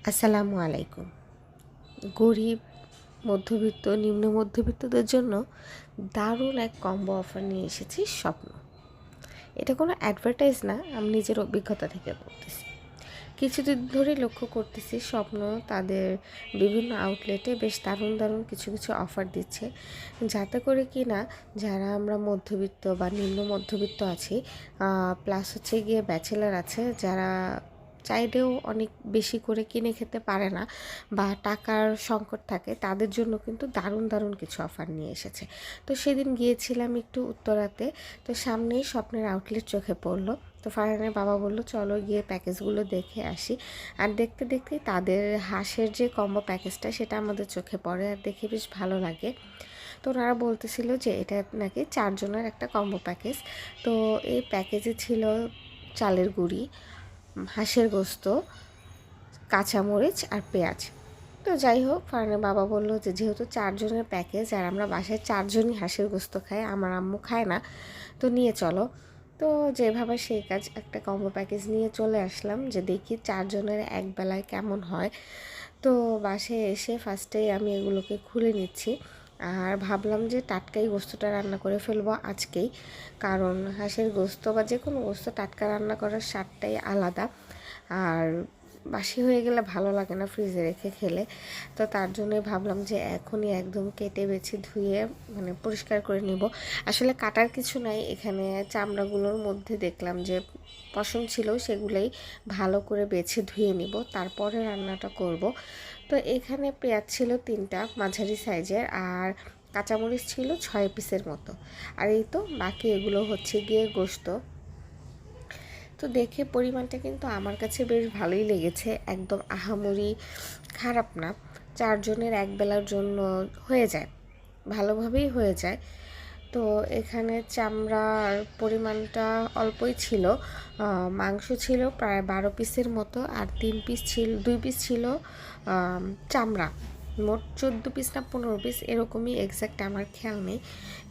আসসালামু আলাইকুম। গরিব, মধ্যবিত্ত, নিম্ন মধ্যবিত্তদের জন্য দারুণ এক কম্বো অফার নিয়ে এসেছি স্বপ্ন। এটা কোনো অ্যাডভার্টাইজ না, আমি নিজের অভিজ্ঞতা থেকে বলতেছি। কিছুদিন ধরে লক্ষ্য করতেছি স্বপ্ন তাদের বিভিন্ন আউটলেটে বেশ দারুণ দারুণ কিছু কিছু অফার দিচ্ছে, যাতে করে কি না যারা আমরা মধ্যবিত্ত বা নিম্ন মধ্যবিত্ত আছি, প্লাস হচ্ছে গিয়ে ব্যাচেলার আছে, যারা চাইলেও অনেক বেশি করে কিনে খেতে পারে না বা টাকার সংকট থাকে, তাদের জন্য কিন্তু দারুণ দারুণ কিছু অফার নিয়ে এসেছে। তো সেদিন গিয়েছিলাম একটু উত্তরাতে, তো সামনেই স্বপ্নের আউটলেট চোখে পড়লো। তো ফারহানের বাবা বললো চলো গিয়ে প্যাকেজগুলো দেখে আসি। আর দেখতে দেখতে তাদের হাঁসের যে কম্বো প্যাকেজটা সেটা আমাদের চোখে পড়ে, আর দেখে বেশ ভালো লাগে। তো ওনারা বলতেছিল যে এটা নাকি 4 জনের একটা কম্বো প্যাকেজ। তো এই প্যাকেজে ছিল চালের গুঁড়ি, হাঁসের গোস্ত, কাঁচামরিচ আর পেঁয়াজ। তো যাই হোক, ফারহানের বাবা বললো যে যেহেতু 4 জনের প্যাকেজ আর আমরা বাসায় 4 জনই হাঁসের গোস্ত খাই, আমার আম্মু খায় না, তো নিয়ে চলো। তো যেভাবে সেই কাজ, একটা কম্বো প্যাকেজ নিয়ে চলে আসলাম যে দেখি 4 জনের এক বেলায় কেমন হয়। তো বাসায় এসে ফার্স্টেই আমি এগুলোকে খুলে নিচ্ছি, আর ভাবলাম যে টাটকাই গোস্তটা রান্না করে ফেলবো আজকেই, কারণ হাঁসের গোস্ত বা যে কোনো গোস্ত টাটকা রান্না করার স্বাদটাই আলাদা। আর বাসি হয়ে গেলে ভালো লাগে না ফ্রিজে রেখে খেলে। তো তার জন্য ভাবলাম যে এখনই একদম কেটে বেছে ধুয়ে মানে পরিষ্কার করে নিব। আসলে কাটার কিছু নাই এখানে, চামড়াগুলোর মধ্যে দেখলাম যে পশম ছিল, সেগুলোই ভালো করে বেছে ধুয়ে নিব, তারপরে রান্নাটা করব। তো এখানে পেঁয়াজ ছিল 3টা মাঝারি সাইজের, আর কাঁচামরিচ ছিল 6 পিসের মতো। আর এই তো বাকি এগুলো হচ্ছে গিয়ে গোস্ত। তো দেখে পরিমাণটা কিন্তু আমার কাছে বেশ ভালোই লেগেছে, একদম আহামরি খারাপ না। 4 জনের এক বেলার জন্য হয়ে যায়, ভালোভাবেই হয়ে যায়। তো এখানে চামড়ার পরিমাণটা অল্পই ছিল। মাংস ছিল প্রায় 12 পিসের মতো, আর 2 পিস ছিল চামড়া। মোট 14 পিস না 15 পিস এরকমই, এক্স্যাক্ট আমার খেয়াল নেই।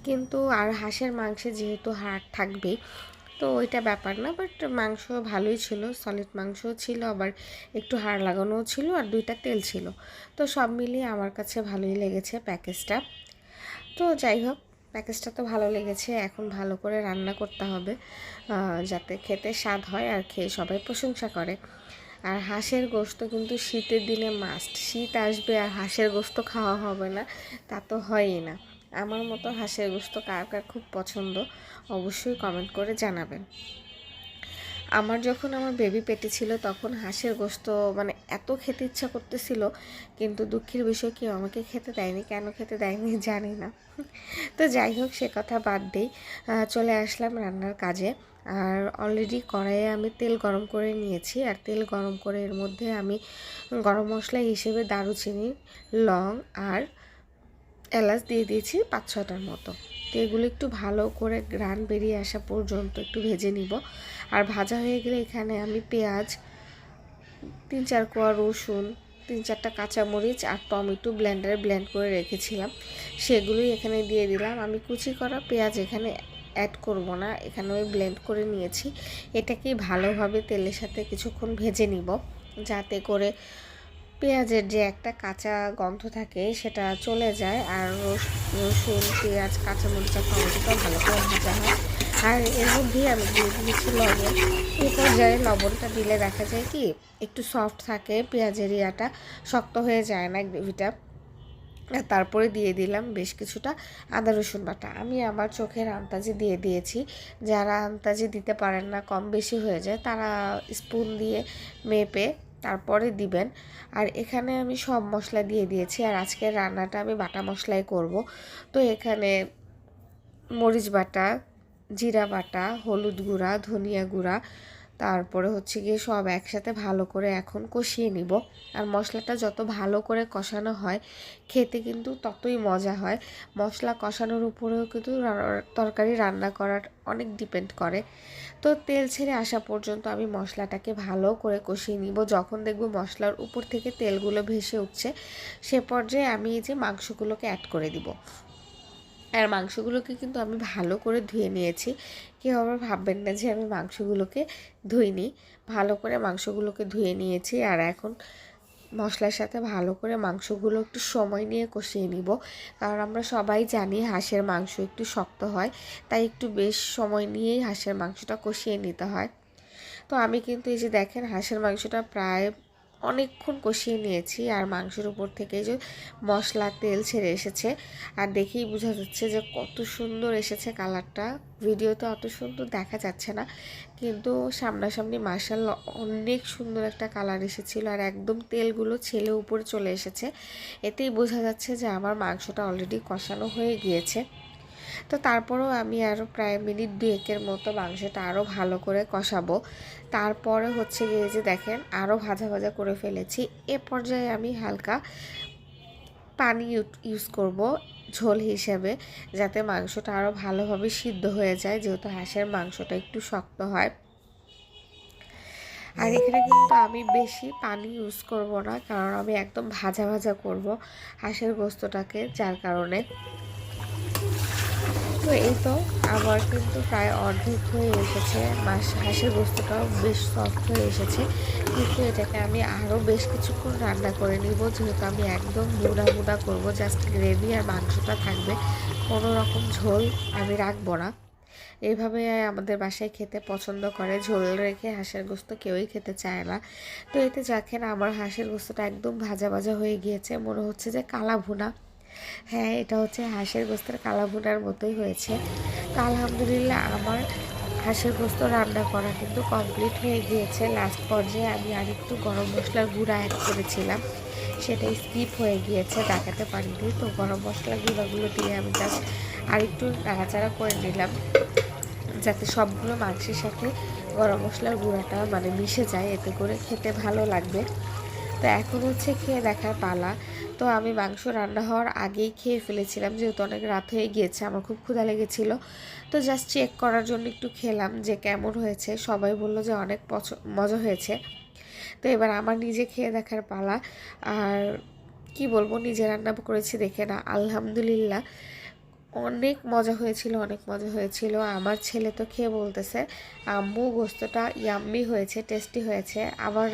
কিন্তু আর হাঁসের মাংসে যেহেতু হাড় থাকবেই, তো ওইটা ব্যাপার না, বাট মাংস ভালোই ছিল, সলিড মাংসও ছিল, আবার একটু হাড় লাগানোও ছিল, আর 2টা তেল ছিল। তো সব মিলিয়ে আমার কাছে ভালোই লেগেছে প্যাকেজটা। তো যাই হোক, প্যাকেজটা তো ভালো লেগেছে, এখন ভালো করে রান্না করতে হবে যাতে খেতে স্বাদ হয় আর খেয়ে সবাই প্রশংসা করে। আর হাঁসের গোস্ত কিন্তু শীতের দিনে মাস্ট, শীত আসবে আর হাঁসের গোস্ত খাওয়া হবে না তা তো হয়ই না। আমার মতো হাঁসের গোস্ত কার কার খুব পছন্দ অবশ্যই কমেন্ট করে জানাবেন। আমার যখন আমার বেবি পেটে ছিল তখন হাঁসের গোস্ত মানে এত খেতে ইচ্ছা করতেছিল, কিন্তু দুঃখের বিষয় কি আমাকে খেতে দেয়নি, কেন খেতে দেয়নি জানি না। তো যাই হোক, সে কথা বাদ দিই, চলে আসলাম রান্নার কাজে। আর অলরেডি কড়াইয়ে আমি তেল গরম করে নিয়েছি, আর তেল গরম করে এর মধ্যে আমি গরম মশলা হিসেবে দারুচিনি, লং আর এলাচ দিয়ে দিয়েছি 5-6টার মতো। তো এগুলো একটু ভালো করে ঘ্রাণ বেরিয়ে আসা পর্যন্ত একটু ভেজে নিব। আর ভাজা হয়ে গেলে এখানে আমি পেঁয়াজ, 3-4 কোয়া রসুন, 3-4টা কাঁচামরিচ আর টমেটো ব্লেন্ডারে ব্লেন্ড করে রেখেছিলাম, সেগুলোই এখানে দিয়ে দিলাম। আমি কুচি করা পেঁয়াজ এখানে অ্যাড করব না, এখানে আমি ব্লেন্ড করে নিয়েছি। এটাকে ভালোভাবে তেলের সাথে কিছুক্ষণ ভেজে নিব, যাতে করে পেঁয়াজের যে একটা কাঁচা গন্ধ থাকে সেটা চলে যায়, আর রসুন, পেঁয়াজ, কাঁচামরিচ আর টমেটোটা ভালো করে ভাজা হয়। আর এর মধ্যেই আমি দিয়ে দিয়েছি লবণ। এই পর্যায়ে লবণটা দিলে দেখা যায় কি একটু সফট থাকে, পেঁয়াজের ইয়াটা শক্ত হয়ে যায় না গ্রেভিটা। তারপরে দিয়ে দিলাম বেশ কিছুটা আদা রসুন বাটা, আমি আমার চোখের আন্দাজে দিয়ে দিয়েছি। যারা আন্দাজে দিতে পারেন না, কম বেশি হয়ে যায়, তারা স্পুন দিয়ে মেপে তারপরে দিবেন। আর এখানে আমি সব মশলা দিয়ে দিয়েছি, আর আজকের রান্নাটা আমি বাটা মশলাই করব। তো এখানে মরিচ বাটা, জিরা বাটা, হলুদ গুঁড়া, ধনিয়া গুঁড়া, তারপরে হচ্ছে গিয়ে সব একসাথে ভালো করে এখন কষিয়ে নিব। আর মশলাটা যত ভালো করে কষানো হয় খেতে কিন্তু ততই মজা হয়। মশলা কষানোর উপরেও কিন্তু তরকারি রান্না করার অনেক ডিপেন্ড করে। তো তেল ছেড়ে আসা পর্যন্ত আমি মশলাটাকে ভালো করে কষিয়ে নিব। যখন দেখব মশলার উপর থেকে তেলগুলো ভেসে উঠছে, সে পর্যায়ে আমি এই যে মাংসগুলোকে অ্যাড করে দিব। আর মাংসগুলোকে কিন্তু আমি ভালো করে ধুয়ে নিয়েছি, কেউ আবার ভাববেন না যে আমি মাংসগুলোকে ধুইনি। ভালো করে মাংসগুলোকে ধুয়ে নিয়েছি, আর এখন মশলার সাথে ভালো করে মাংসগুলো একটু সময় নিয়ে কষিয়ে নিব, কারণ আমরা সবাই জানি হাঁসের মাংস একটু শক্ত হয়, তাই একটু বেশ সময় নিয়েই হাঁসের মাংসটা কষিয়ে নিতে হয়। তো আমি কিন্তু এই যে দেখেন হাঁসের মাংসটা প্রায় অনেকক্ষণ কষিয়ে নিয়েছি, আর মাংসের উপর থেকে যে মশলা তেল ছেড়ে এসেছে, আর দেখেই বোঝা যাচ্ছে যে কত সুন্দর এসেছে কালারটা। ভিডিওতে অত সুন্দর দেখা যাচ্ছে না, কিন্তু সামনাসামনি মাশাআল্লাহ অনেক সুন্দর একটা কালার এসেছিল, আর একদম তেলগুলো ছেলে উপরে চলে এসেছে। এতেই বোঝা যাচ্ছে যে আমার মাংসটা অলরেডি কষানো হয়ে গিয়েছে। তো তারপরেও আমি আরও প্রায় মিনিট 2-1 মতো মাংসটা আরও ভালো করে কষাবো। তারপরে হচ্ছে গিয়ে যে দেখেন আরও ভাজা ভাজা করে ফেলেছি। এ পর্যায়ে আমি হালকা পানি ইউজ করব ঝোল হিসেবে, যাতে মাংসটা আরও ভালোভাবে সিদ্ধ হয়ে যায়, যেহেতু হাঁসের মাংসটা একটু শক্ত হয়। আর এখানে কিন্তু আমি বেশি পানি ইউজ করব না, কারণ আমি একদম ভাজা ভাজা করব হাঁসের গোস্তটাকে, যার কারণে। তো এই তো আমার কিন্তু প্রায় অর্ধেক হয়ে এসেছে, হাঁসের গোস্তটাও বেশ সফট হয়ে এসেছে, কিন্তু এটাকে আমি আরও বেশ কিছুক্ষণ রান্না করে নিব, যেহেতু আমি একদম মুড়া মুড়া করবো, জাস্ট গ্রেভি আর মাংসটা থাকবে, কোনো রকম ঝোল আমি রাখবো না। এইভাবে আমাদের বাসায় খেতে পছন্দ করে, ঝোল রেখে হাঁসের গোস্ত কেউই খেতে চায় না। তো এতে দেখেন আমার হাঁসের গোস্তটা একদম ভাজা ভাজা হয়ে গিয়েছে, মনে হচ্ছে যে কালা ভুনা। হ্যাঁ, এটা হচ্ছে হাঁসের গোস্তের কালা ভুনার মতোই হয়েছে। তো আলহামদুলিল্লাহ আমার হাঁসের গোস্ত রান্না করা কিন্তু কমপ্লিট হয়ে গিয়েছে। লাস্ট পর্যায়ে আমি আরেকটু গরম মশলার গুঁড়া অ্যাড করেছিলাম, সেটাই স্কিপ হয়ে গিয়েছে, দেখাতে পারিনি। তো গরম মশলার গুঁড়াগুলো দিয়ে আমি জাস্ট আরেকটু নাড়াচাড়া করে নিলাম, যাতে সবগুলো মাংসের সাথে গরম মশলার গুঁড়াটা মানে মিশে যায়, এতে করে খেতে ভালো লাগবে। তো এখন হচ্ছে খেয়ে দেখার পালা। তো আমি মাংস রান্না হওয়ার আগেই খেয়ে ফেলেছিলাম, যেহেতু অনেক রাত হয়ে গিয়েছে, আমার খুব ক্ষুধা লেগেছিলো। তো জাস্ট চেক করার জন্য একটু খেলাম যে কেমন হয়েছে। সবাই বললো যে অনেক মজা হয়েছে। তো এবার আমার নিজে খেয়ে দেখার পালা। আর কি বলবো, নিজে রান্না করেছি দেখে না, আলহামদুলিল্লাহ অনেক মজা হয়েছিল, অনেক মজা হয়েছিল। আমার ছেলে তো খেয়ে বলতেছে আম্মু গোস্তটা ইয়াম্মি হয়েছে, টেস্টি হয়েছে। আবার